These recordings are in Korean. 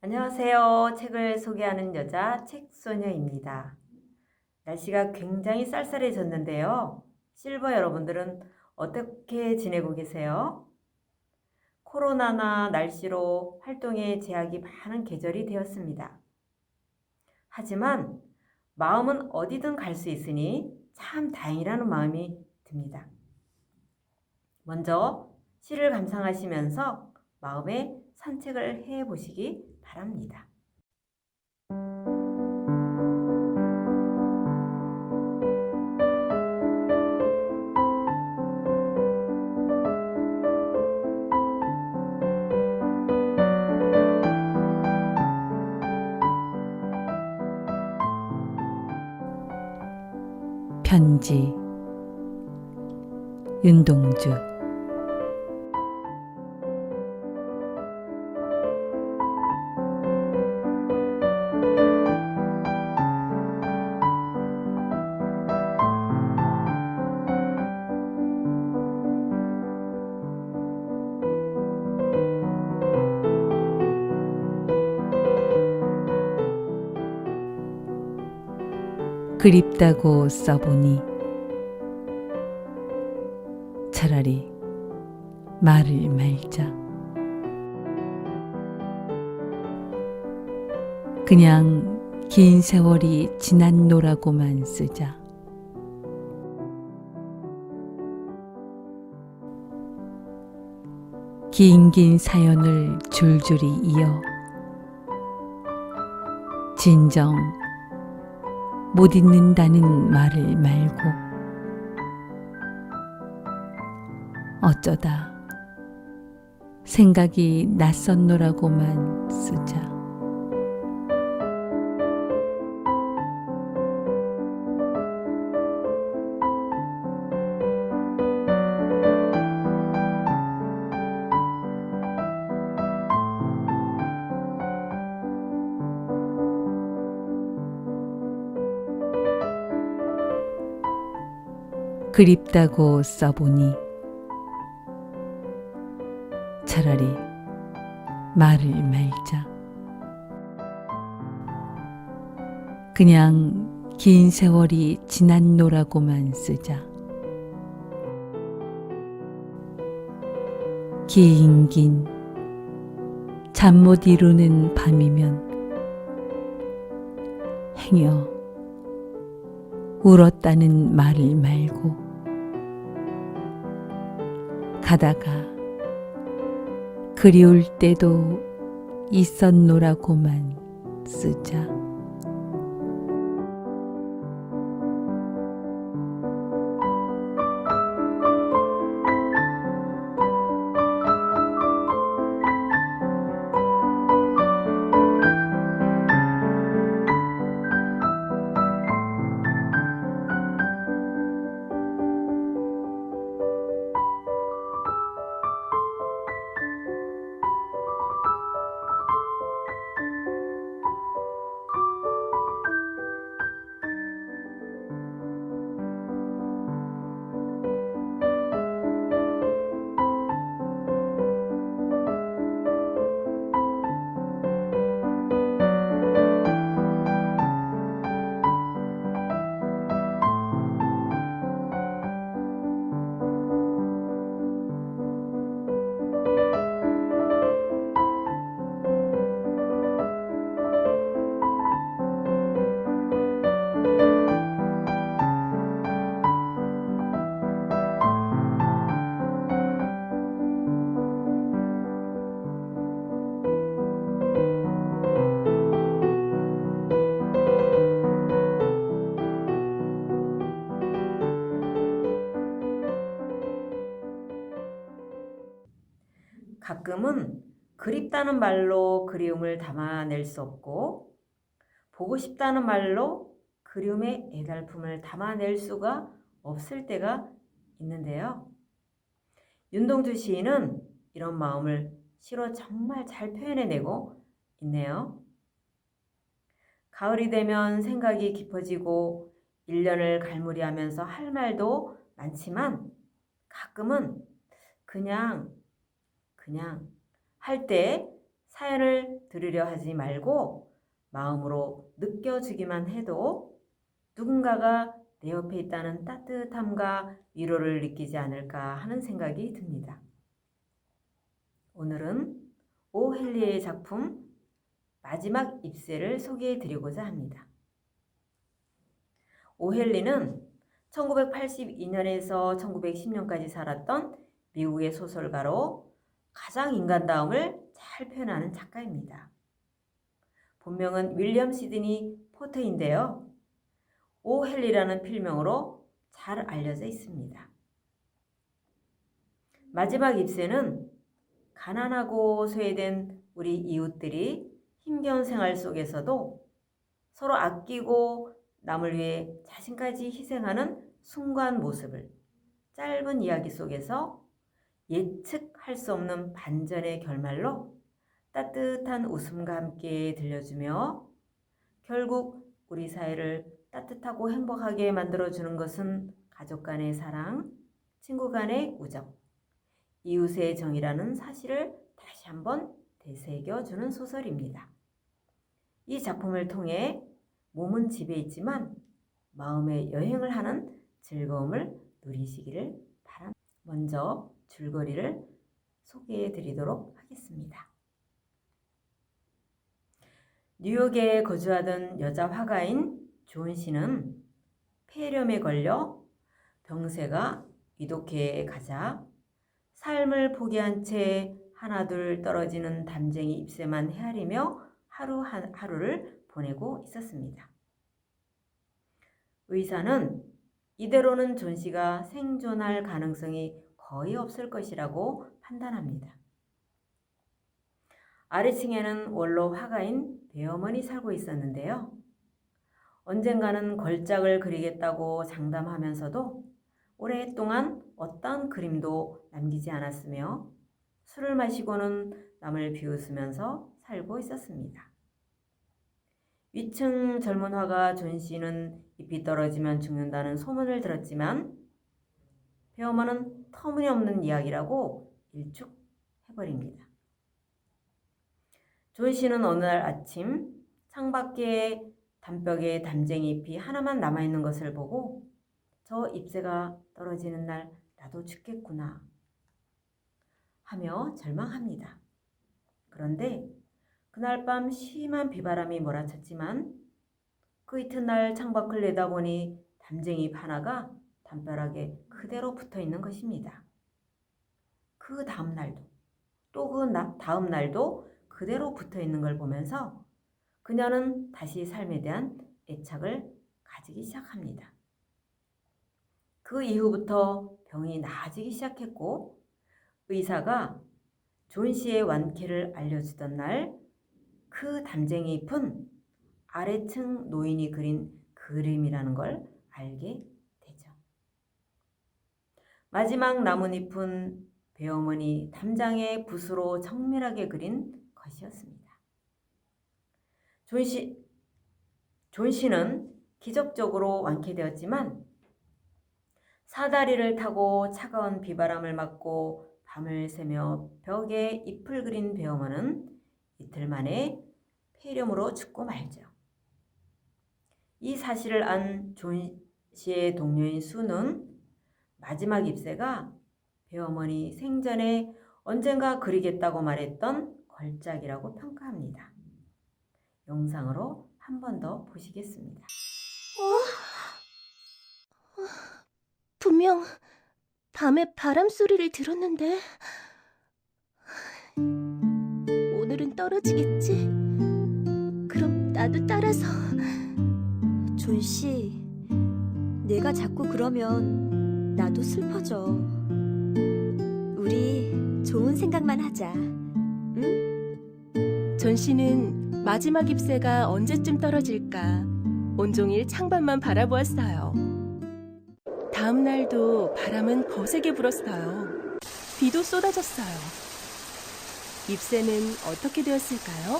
안녕하세요. 책을 소개하는 여자 책소녀입니다. 날씨가 굉장히 쌀쌀해졌는데요. 실버 여러분들은 어떻게 지내고 계세요? 코로나나 날씨로 활동에 제약이 많은 계절이 되었습니다. 하지만 마음은 어디든 갈 수 있으니 참 다행이라는 마음이 듭니다. 먼저 시를 감상하시면서 마음의 산책을 해 보시기 바랍니다. 편지 윤동주. 그립다고 써보니 차라리 말을 말자. 그냥 긴 세월이 지났노라고만 쓰자. 긴 사연을 줄줄이 이어 진정 못 잊는다는 말을 말고 어쩌다 생각이 났었노라고만 쓰자. 그립다고 써보니 차라리 말을 말자. 그냥 긴 세월이 지났노라고만 쓰자. 긴 잠 못 이루는 밤이면 행여 울었다는 말을 말고 가다가 그리울 때도 있었노라고만 쓰자. 가끔은 그립다는 말로 그리움을 담아낼 수 없고 보고 싶다는 말로 그리움의 애달픔을 담아낼 수가 없을 때가 있는데요. 윤동주 시인은 이런 마음을 시로 정말 잘 표현해내고 있네요. 가을이 되면 생각이 깊어지고 1년을 갈무리하면서 할 말도 많지만 가끔은 그냥 할 때 사연을 들으려 하지 말고 마음으로 느껴주기만 해도 누군가가 내 옆에 있다는 따뜻함과 위로를 느끼지 않을까 하는 생각이 듭니다. 오늘은 오헬리의 작품 마지막 잎새를 소개해 드리고자 합니다. 오헬리는 1982년에서 1910년까지 살았던 미국의 소설가로 가장 인간다움을 잘 표현하는 작가입니다. 본명은 윌리엄 시드니 포터인데요. 오헬리라는 필명으로 잘 알려져 있습니다. 마지막 잎새는 가난하고 소외된 우리 이웃들이 힘겨운 생활 속에서도 서로 아끼고 남을 위해 자신까지 희생하는 숭고한 모습을 짧은 이야기 속에서 예측할 수 없는 반전의 결말로 따뜻한 웃음과 함께 들려주며 결국 우리 사회를 따뜻하고 행복하게 만들어주는 것은 가족 간의 사랑, 친구 간의 우정, 이웃의 정이라는 사실을 다시 한번 되새겨주는 소설입니다. 이 작품을 통해 몸은 집에 있지만 마음의 여행을 하는 즐거움을 누리시기를 바랍니다. 먼저 줄거리를 소개해 드리도록 하겠습니다. 뉴욕에 거주하던 여자 화가인 존 씨는 폐렴에 걸려 병세가 위독해 가자 삶을 포기한 채 하나둘 떨어지는 담쟁이 잎새만 헤아리며 하루하루를 보내고 있었습니다. 의사는 이대로는 존 씨가 생존할 가능성이 거의 없을 것이라고 판단합니다. 아래층에는 원로 화가인 배어머니 살고 있었는데요. 언젠가는 걸작을 그리겠다고 장담하면서도 오랫동안 어떤 그림도 남기지 않았으며 술을 마시고는 남을 비웃으면서 살고 있었습니다. 위층 젊은 화가 존 씨는 잎이 떨어지면 죽는다는 소문을 들었지만 배어머니는 터무니없는 이야기라고 일축해버립니다. 존 씨는 어느 날 아침 창밖에 담벽에 담쟁이 잎이 하나만 남아있는 것을 보고 저 잎새가 떨어지는 날 나도 죽겠구나 하며 절망합니다. 그런데 그날 밤 심한 비바람이 몰아쳤지만 그 이튿날 창밖을 내다보니 담쟁이 잎 하나가 담벼락에 그대로 붙어있는 것입니다. 그 다음 날도 또 그 다음 날도 그대로 붙어있는 걸 보면서 그녀는 다시 삶에 대한 애착을 가지기 시작합니다. 그 이후부터 병이 나아지기 시작했고 의사가 존 씨의 완쾌를 알려주던 날 그 담쟁이 잎은 아래층 노인이 그린 그림이라는 걸 알게 되죠. 마지막 나뭇잎은 배어머니 담장에 붓으로 정밀하게 그린 것이었습니다. 존 씨는 기적적으로 완쾌되었지만 사다리를 타고 차가운 비바람을 맞고 밤을 새며 벽에 잎을 그린 배어머니는 이틀 만에 폐렴으로 죽고 말죠. 이 사실을 안 존 씨의 동료인 수는 마지막 잎새가 배어머니 생전에 언젠가 그리겠다고 말했던 걸작이라고 평가합니다. 영상으로 한 번 더 보시겠습니다. 분명 밤에 바람 소리를 들었는데 오늘은 떨어지겠지? 그럼 나도 따라서. 존씨, 내가 자꾸 그러면 나도 슬퍼져. 우리 좋은 생각만 하자, 응? 존 씨는 마지막 잎새가 언제쯤 떨어질까 온종일 창밖만 바라보았어요. 다음 날도 바람은 거세게 불었어요. 비도 쏟아졌어요. 잎새는 어떻게 되었을까요?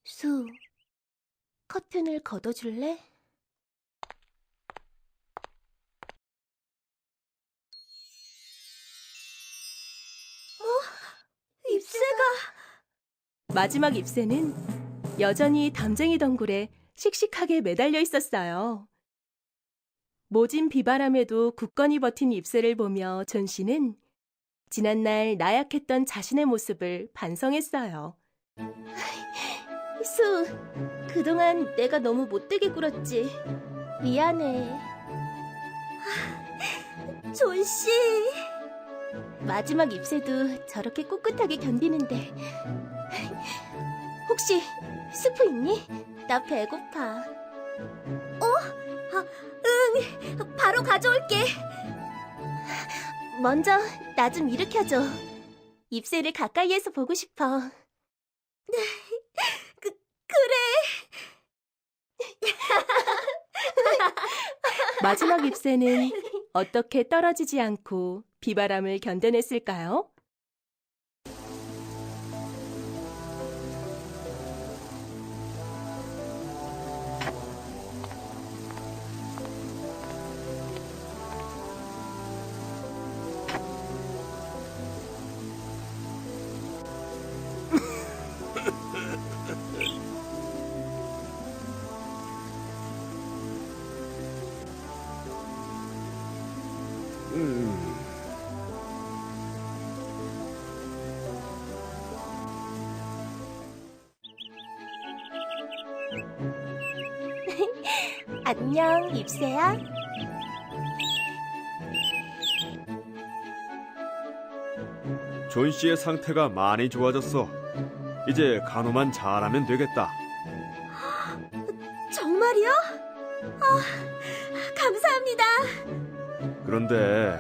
수, 커튼을 걷어줄래? 마지막 잎새는 여전히 담쟁이 덩굴에 씩씩하게 매달려 있었어요. 모진 비바람에도 굳건히 버틴 잎새를 보며 존 씨는 지난날 나약했던 자신의 모습을 반성했어요. 수, 그동안 내가 너무 못되게 굴었지. 미안해. 존 씨. 마지막 잎새도 저렇게 꿋꿋하게 견디는데. 혹시 스프 있니? 나 배고파. 응, 바로 가져올게. 먼저 나 좀 일으켜줘. 잎새를 가까이에서 보고 싶어. 그래. 마지막 잎새는 어떻게 떨어지지 않고 비바람을 견뎌냈을까요? 안녕, 잎새야. 존 씨의 상태가 많이 좋아졌어. 이제 간호만 잘하면 되겠다. 정말이요? 감사합니다. 그런데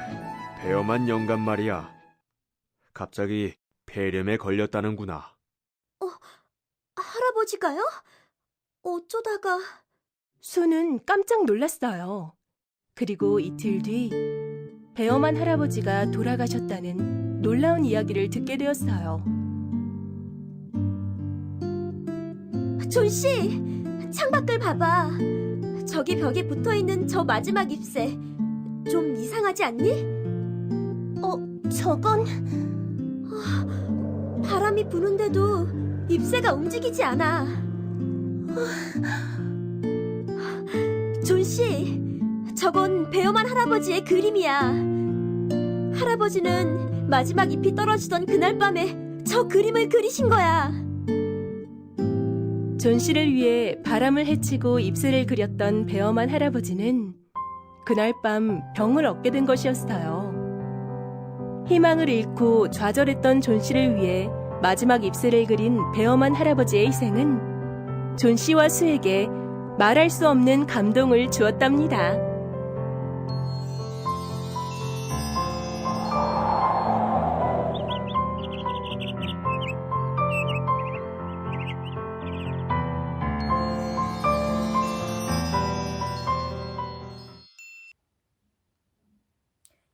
배엄한 영감 말이야. 갑자기 폐렴에 걸렸다는구나. 할아버지가요? 어쩌다가... 수는 깜짝 놀랐어요. 그리고 이틀 뒤 배엄한 할아버지가 돌아가셨다는 놀라운 이야기를 듣게 되었어요. 존 씨, 창밖을 봐봐. 저기 벽에 붙어있는 저 마지막 잎새. 좀 이상하지 않니? 저건... 바람이 부는데도 잎새가 움직이지 않아. 존 씨, 저건 배엄한 할아버지의 그림이야. 할아버지는 마지막 잎이 떨어지던 그날 밤에 저 그림을 그리신 거야. 존 씨를 위해 바람을 헤치고 잎새를 그렸던 배엄한 할아버지는 그날 밤 병을 얻게 된 것이었어요. 희망을 잃고 좌절했던 존 씨를 위해 마지막 잎새를 그린 배엄한 할아버지의 희생은 존 씨와 수에게 말할 수 없는 감동을 주었답니다.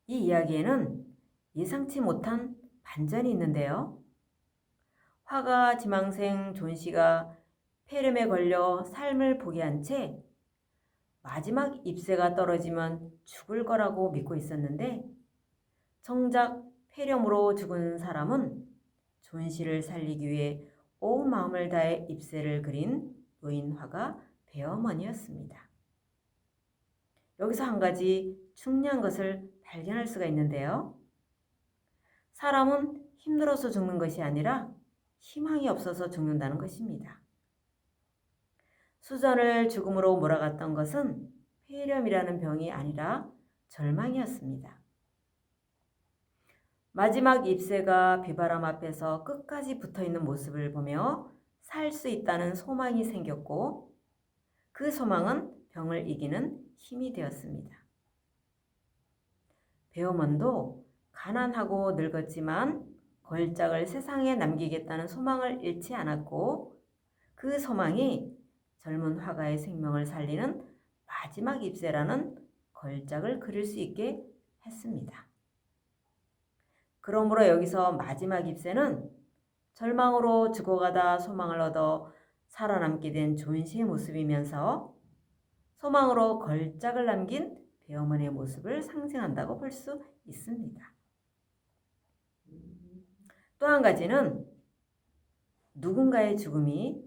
이 이야기에는 예상치 못한 반전이 있는데요. 화가 지망생 존 씨가 폐렴에 걸려 삶을 포기한 채 마지막 잎새가 떨어지면 죽을 거라고 믿고 있었는데 정작 폐렴으로 죽은 사람은 존 씨를 살리기 위해 온 마음을 다해 잎새를 그린 노인 화가 배어머니였습니다. 여기서 한 가지 중요한 것을 발견할 수가 있는데요. 사람은 힘들어서 죽는 것이 아니라 희망이 없어서 죽는다는 것입니다. 수전을 죽음으로 몰아갔던 것은 폐렴이라는 병이 아니라 절망이었습니다. 마지막 잎새가 비바람 앞에서 끝까지 붙어있는 모습을 보며 살 수 있다는 소망이 생겼고 그 소망은 병을 이기는 힘이 되었습니다. 배엄원도 가난하고 늙었지만 걸작을 세상에 남기겠다는 소망을 잃지 않았고 그 소망이 젊은 화가의 생명을 살리는 마지막 잎새라는 걸작을 그릴 수 있게 했습니다. 그러므로 여기서 마지막 잎새는 절망으로 죽어가다 소망을 얻어 살아남게 된 존 씨의 모습이면서 소망으로 걸작을 남긴 배어머니의 모습을 상징한다고 볼 수 있습니다. 또 한 가지는 누군가의 죽음이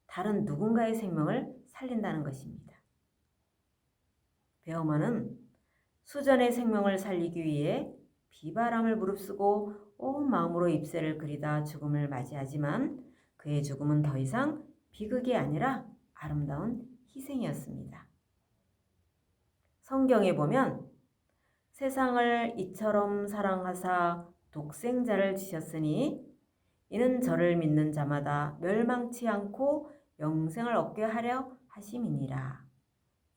다른 누군가의 생명을 살린다는 것입니다. 베어만은 수전의 생명을 살리기 위해 비바람을 무릅쓰고 온 마음으로 잎새를 그리다 죽음을 맞이하지만 그의 죽음은 더 이상 비극이 아니라 아름다운 희생이었습니다. 성경에 보면 세상을 이처럼 사랑하사 독생자를 주셨으니 이는 저를 믿는 자마다 멸망치 않고 영생을 얻게 하려 하심이니라.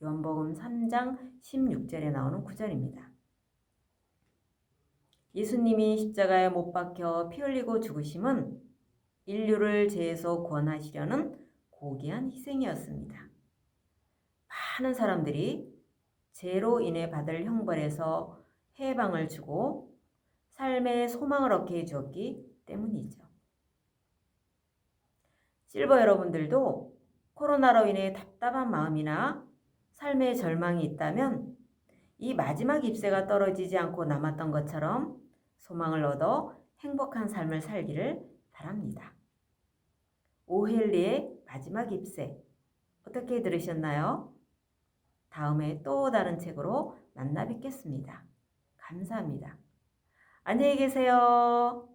요한복음 3장 16절에 나오는 구절입니다. 예수님이 십자가에 못 박혀 피 흘리고 죽으심은 인류를 죄에서 구원하시려는 고귀한 희생이었습니다. 많은 사람들이 죄로 인해 받을 형벌에서 해방을 주고 삶의 소망을 얻게 해주었기 때문이죠. 실버 여러분들도 코로나로 인해 답답한 마음이나 삶의 절망이 있다면 이 마지막 잎새가 떨어지지 않고 남았던 것처럼 소망을 얻어 행복한 삶을 살기를 바랍니다. 오헬리의 마지막 잎새 어떻게 들으셨나요? 다음에 또 다른 책으로 만나 뵙겠습니다. 감사합니다. 안녕히 계세요.